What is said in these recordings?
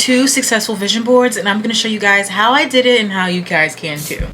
2 successful vision boards, and I'm going to show you guys how I did it and how you guys can too.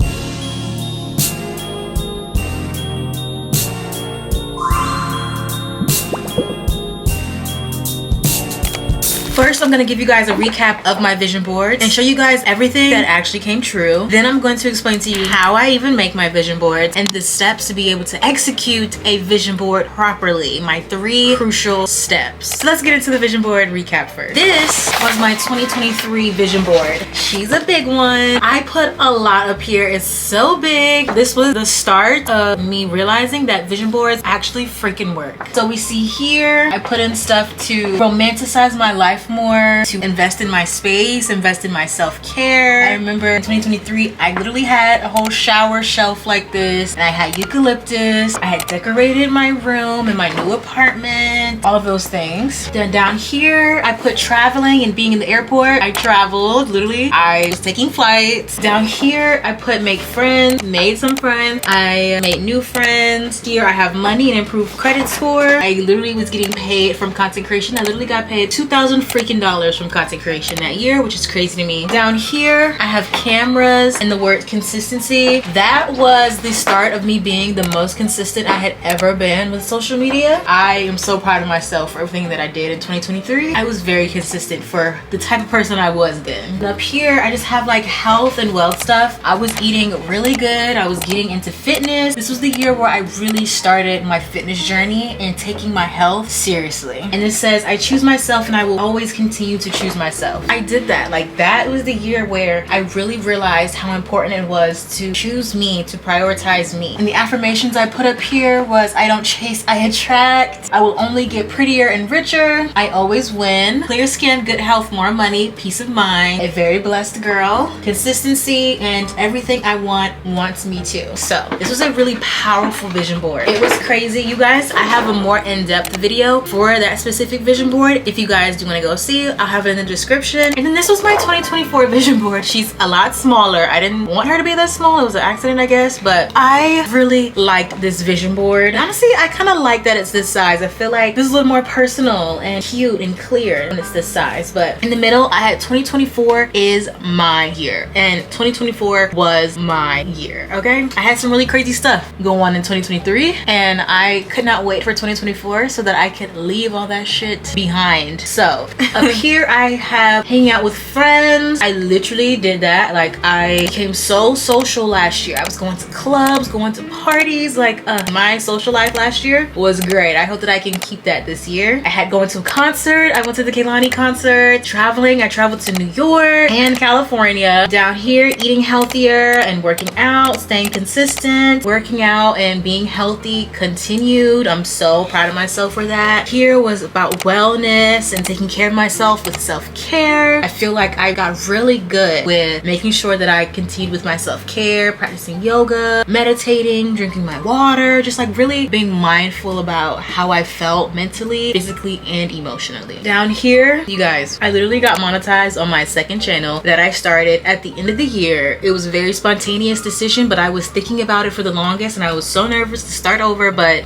First, I'm going to give you guys a recap of my vision board and show you guys everything that actually came true. Then I'm going to explain to you how I even make my vision boards and the steps to be able to execute a vision board properly. My 3 crucial steps. So let's get into the vision board recap first. This was my 2023 vision board. She's a big one. I put a lot up here. It's so big. This was the start of me realizing that vision boards actually freaking work. So we see here, I put in stuff to romanticize my life more, to invest in my space, invest in my self-care. I remember in 2023 I literally had a whole shower shelf like this, and I had eucalyptus. I had decorated my room in my new apartment, all of those things. Then down here I put traveling and being in the airport. I traveled, literally I was taking flights. Down here I put make friends, made some friends. I made new friends. Here I have money and improved credit score. I literally was getting paid from content creation. I literally got paid $2,000 freaking dollars from content creation that year, which is crazy to me. Down here I have cameras and the word consistency. That was the start of me being the most consistent I had ever been with social media. I am so proud of myself for everything that I did in 2023. I was very consistent for the type of person I was then. And up here I just have like health and wealth stuff. I was eating really good. I was getting into fitness. This was the year where I really started my fitness journey and taking my health seriously. And it says I choose myself and I will always continue to choose myself. I did that. Like, that was the year where I really realized how important it was to choose me, to prioritize me. And the affirmations I put up here was I don't chase, I attract. I will only get prettier and richer. I always win. Clear skin, good health, more money, peace of mind. A very blessed girl. Consistency, and everything I want wants me to. So this was a really powerful vision board. It was crazy, you guys. I have a more in-depth video for that specific vision board. If you guys do want to go see, I'll have it in the description. And then this was my 2024 vision board. She's a lot smaller. I didn't want her to be that small. It was an accident, I guess, but I really liked this vision board. Honestly, I kind of like that it's this size. I feel like this is a little more personal and cute and clear when it's this size. But in the middle, I had 2024 is my year, and 2024 was my year. Okay, I had some really crazy stuff go on in 2023, and I could not wait for 2024 so that I could leave all that shit behind. So up here I have hanging out with friends. I literally did that. Like, I became so social last year. I was going to clubs, going to parties. Like, my social life last year was great. I hope that I can keep that this year. I had going to a concert. I went to the Kehlani concert. Traveling, I traveled to New York and California. Down here, eating healthier and working out, staying consistent. Working out and being healthy continued. I'm so proud of myself for that. Here was about wellness and taking care of myself with self-care. I feel like I got really good with making sure that I continued with my self-care, practicing yoga, meditating, drinking my water, just like really being mindful about how I felt mentally, physically, and emotionally. Down here, you guys, I literally got monetized on my second channel that I started at the end of the year. It was a very spontaneous decision, but I was thinking about it for the longest and I was so nervous to start over, but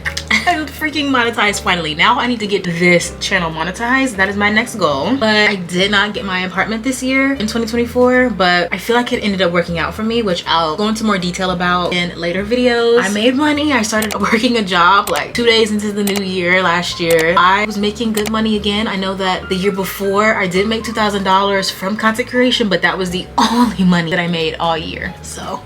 I'm freaking monetized finally. Now I need to get this channel monetized. That is my next goal. But I did not get my apartment this year in 2024, but I feel like it ended up working out for me, which I'll go into more detail about in later videos. I made money. I started working a job like 2 days into the new year last year. I was making good money again. I know that the year before I did make $2,000 from content creation, but that was the only money that I made all year. So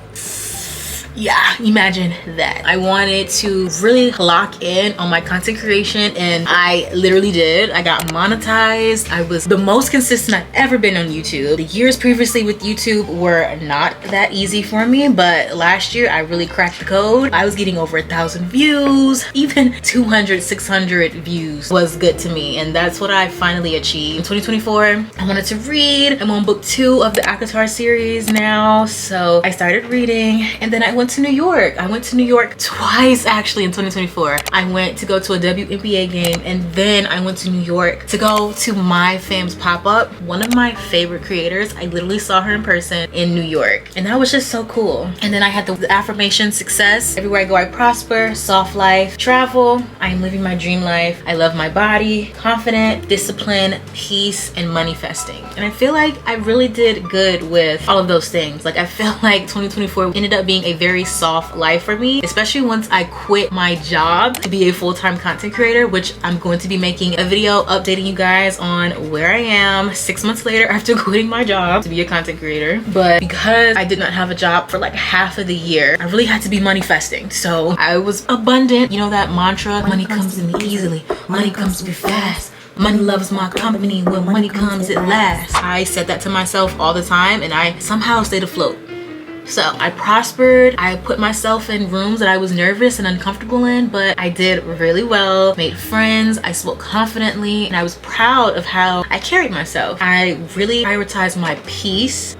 yeah, imagine that. I wanted to really lock in on my content creation, and I literally did. I got monetized. I was the most consistent I've ever been on YouTube. The years previously with YouTube were not that easy for me, but last year I really cracked the code. I was getting over 1,000 views. Even 200, 600 views was good to me, and that's what I finally achieved. In 2024, I wanted to read. I'm on book 2 of the Akatar series now, so I started reading, and then I went went to New York. I went to New York twice actually in 2024. I went to go to a WNBA game, and then I went to New York to go to my fam's pop-up. One of my favorite creators, I literally saw her in person in New York, and that was just so cool. And then I had the affirmation success. Everywhere I go, I prosper, soft life, travel. I am living my dream life. I love my body, confident, discipline, peace, and manifesting. And I feel like I really did good with all of those things. Like I feel like 2024 ended up being a very soft life for me, especially once I quit my job to be a full-time content creator, which I'm going to be making a video updating you guys on where I am 6 months later after quitting my job to be a content creator. But because I did not have a job for like half of the year, I really had to be manifesting. So I was abundant. You know that mantra, money comes to me easily, money comes to me fast. Money loves my company, when money comes it lasts. I said that to myself all the time, and I somehow stayed afloat. So I prospered. I put myself in rooms that I was nervous and uncomfortable in, but I did really well, made friends, I spoke confidently, and I was proud of how I carried myself. I really prioritized my peace,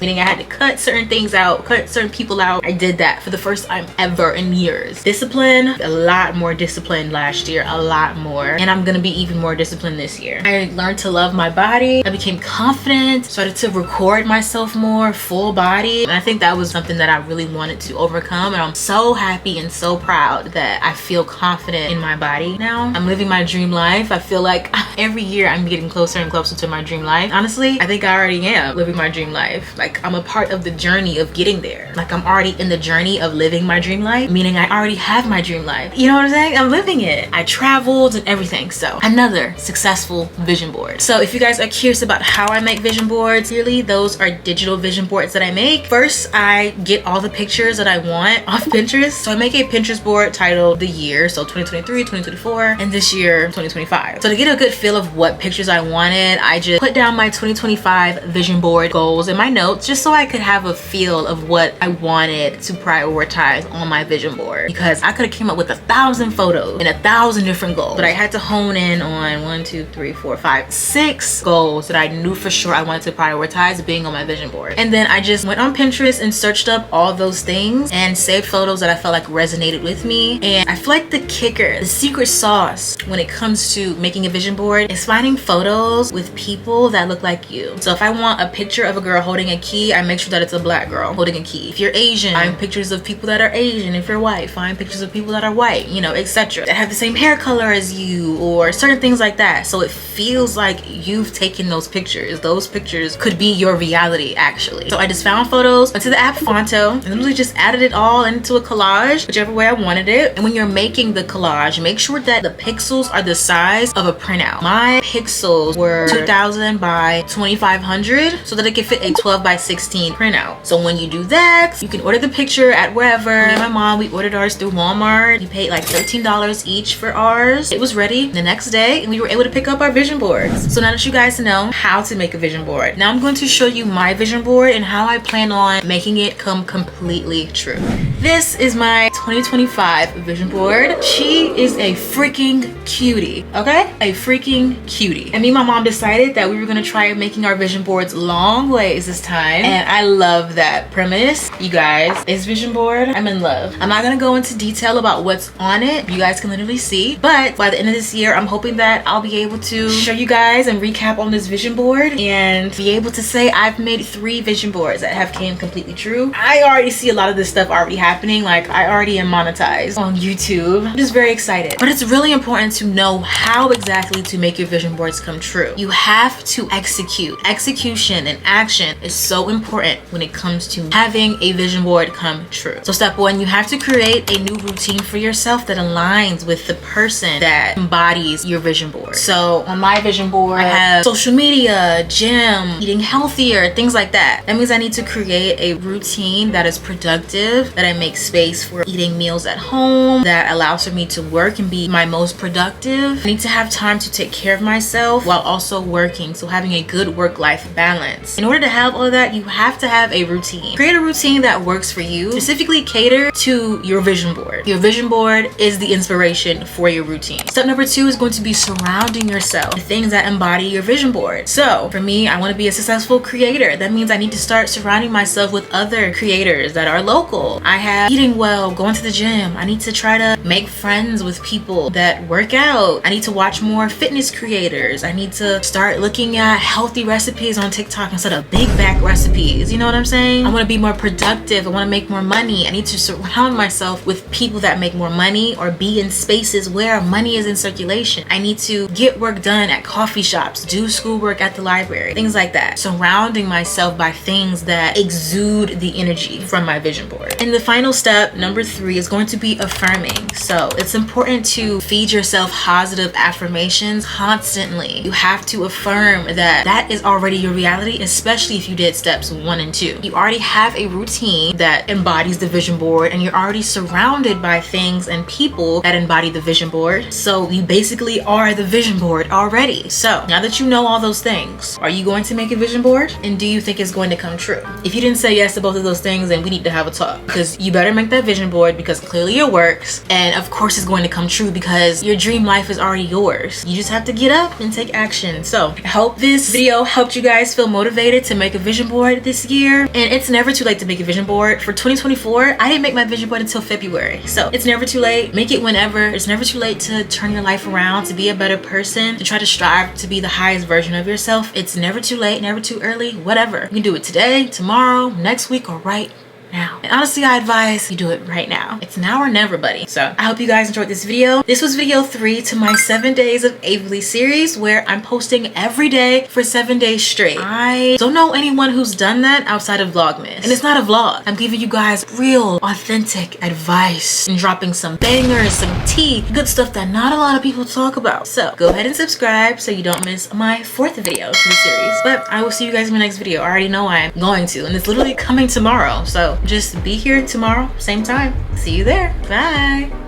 meaning I had to cut certain things out, cut certain people out. I did that for the first time ever in years. Discipline, a lot more discipline last year, a lot more, and I'm gonna be even more disciplined this year. I learned to love my body. I became confident, started to record myself more, full body. And I think that was something that I really wanted to overcome, and I'm so happy and so proud that I feel confident in my body now. I'm living my dream life. I feel like every year I'm getting closer and closer to my dream life. Honestly, I think I already am living my dream life. Like I'm a part of the journey of getting there. Like I'm already in the journey of living my dream life, meaning I already have my dream life. You know what I'm saying? I'm living it. I traveled and everything. So another successful vision board. So if you guys are curious about how I make vision boards, really those are digital vision boards that I make. First, I get all the pictures that I want off Pinterest. So I make a Pinterest board titled the year, so 2023, 2024, and this year, 2025. So to get a good feel of what pictures I wanted, I just put down my 2025 vision board goals in my notes, just so I could have a feel of what I wanted to prioritize on my vision board. Because I could have came up with 1,000 photos and 1,000 different goals, but I had to hone in on 1, 2, 3, 4, 5, 6 goals that I knew for sure I wanted to prioritize being on my vision board. And then I just went on Pinterest and searched up all those things and saved photos that I felt like resonated with me. And I feel like the kicker, the secret sauce when it comes to making a vision board is finding photos with people that look like you. So if I want a picture of a girl holding a key, I make sure that it's a black girl holding a key. If you're Asian, find pictures of people that are Asian. If you're white, find pictures of people that are white, you know, etc. That have the same hair color as you, or certain things like that. So it feels like you've taken those pictures. Those pictures could be your reality actually. So I just found photos, went to the app Fonto, and literally just added it all into a collage, whichever way I wanted it. And when you're making the collage, make sure that the pixels are the size of a printout. My pixels were 2000 by 2500 so that it could fit a 12 by 16 printout. So when you do that, you can order the picture at wherever. Me and my mom, we ordered ours through Walmart. We paid like $13 each for ours. It was ready the next day, and we were able to pick up our vision boards. So now that you guys know how to make a vision board, now I'm going to show you my vision board and how I plan on making it come completely true. This is my 2025 vision board. She is a freaking cutie, okay? A freaking cutie. And me and my mom decided that we were gonna try making our vision boards long ways this time, and I love that premise. You guys, this vision board, I'm in love. I'm not gonna go into detail about what's on it. You guys can literally see, but by the end of this year, I'm hoping that I'll be able to show you guys and recap on this vision board and be able to say I've made 3 vision boards that have came completely true. I already see a lot of this stuff already happening. Like I already am monetized on YouTube. I'm just very excited. But it's really important to know how exactly to make your vision boards come true. You have to execute. Execution and action is so important when it comes to having a vision board come true. So step 1, you have to create a new routine for yourself that aligns with the person that embodies your vision board. So on my vision board, I have social media, gym, eating healthier, things like that. That means I need to create a routine that is productive, that I make space for eating meals at home, that allows for me to work and be my most productive. I need to have time to take care of myself while also working, so having a good work-life balance. In order to have all of that, you have to have a routine. Create a routine that works for you. Specifically cater to your vision board. Your vision board is the inspiration for your routine. Step number 2 is going to be surrounding yourself with things that embody your vision board. So for me, I want to be a successful creator. That means I need to start surrounding myself with other creators that are local. I have eating well, going to the gym. I need to try to make friends with people that work out. I need to watch more fitness creators. I need to start looking at healthy recipes on TikTok instead of big bag recipes. You know what I'm saying? I want to be more productive. I want to make more money. I need to surround myself with people that make more money or be in spaces where money is in circulation. I need to get work done at coffee shops, do schoolwork at the library, things like that. Surrounding myself by things that exude the energy from my vision board. And the final step, number 3, is going to be affirming. So it's important to feed yourself positive affirmations constantly. You have to affirm that that is already your reality, especially if you did steps 1 and 2. You already have a routine that embodies the vision board, and you're already surrounded by things and people that embody the vision board. So you basically are the vision board already. So now that you know all those things, are you going to make a vision board? And do you think it's going to come true? If you didn't say yes to both of those things, then we need to have a talk, because you better make that vision board, because clearly it works, and of course it's going to come true because your dream life is already yours. You just have to get up and take action. So I hope this video helped you guys feel motivated to make a vision board this year. And it's never too late to make a vision board. For 2024, I didn't make my vision board until February. So it's never too late. Make it whenever. It's never too late to turn your life around, to be a better person, to try to strive to be the highest version of yourself. It's never too late, never too early, whatever. You can do it today, tomorrow, next week, or right now. And honestly, I advise you do it right now. It's now or never, buddy. So I hope you guys enjoyed this video. This was video 3 to my 7 days of Avaly series, where I'm posting every day for 7 days straight. I don't know anyone who's done that outside of Vlogmas. And it's not a vlog. I'm giving you guys real, authentic advice and dropping some bangers, some tea, good stuff that not a lot of people talk about. So go ahead and subscribe so you don't miss my 4th video to the series. But I will see you guys in my next video. I already know I'm going to, and it's literally coming tomorrow. So just be here tomorrow, same time. See you there. Bye.